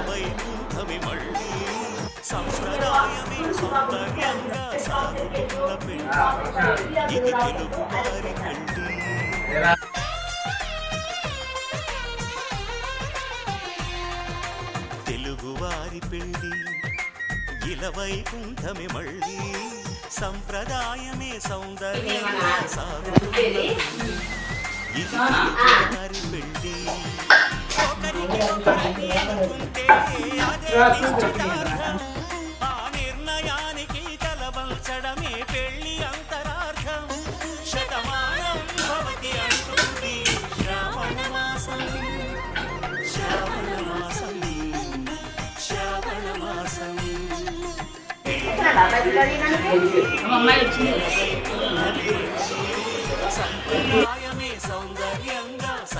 వైకుంఠమి మళ్ళీ సంప్రదాయమే సౌందర్యంగా సాగుతున్న పెళ్లి ఇది తెలుగు వారి పెళ్లి. తెలుగువారి పెళ్లి ఇలవైకుంఠమి మళ్ళీ సంప్రదాయమే సౌందర్యంగా సాగుతున్న పెళ్లి ఇది తెలుగువారి పెళ్లి. ఆ నిర్ణయానికి తలవంచడమే పెళ్లి అంతరార్థం. శతమానం భవతి అంటుంది శ్రావణ మాసం, శ్రావణ మాసం, శ్రావణ మాసం. సంప్రదాయ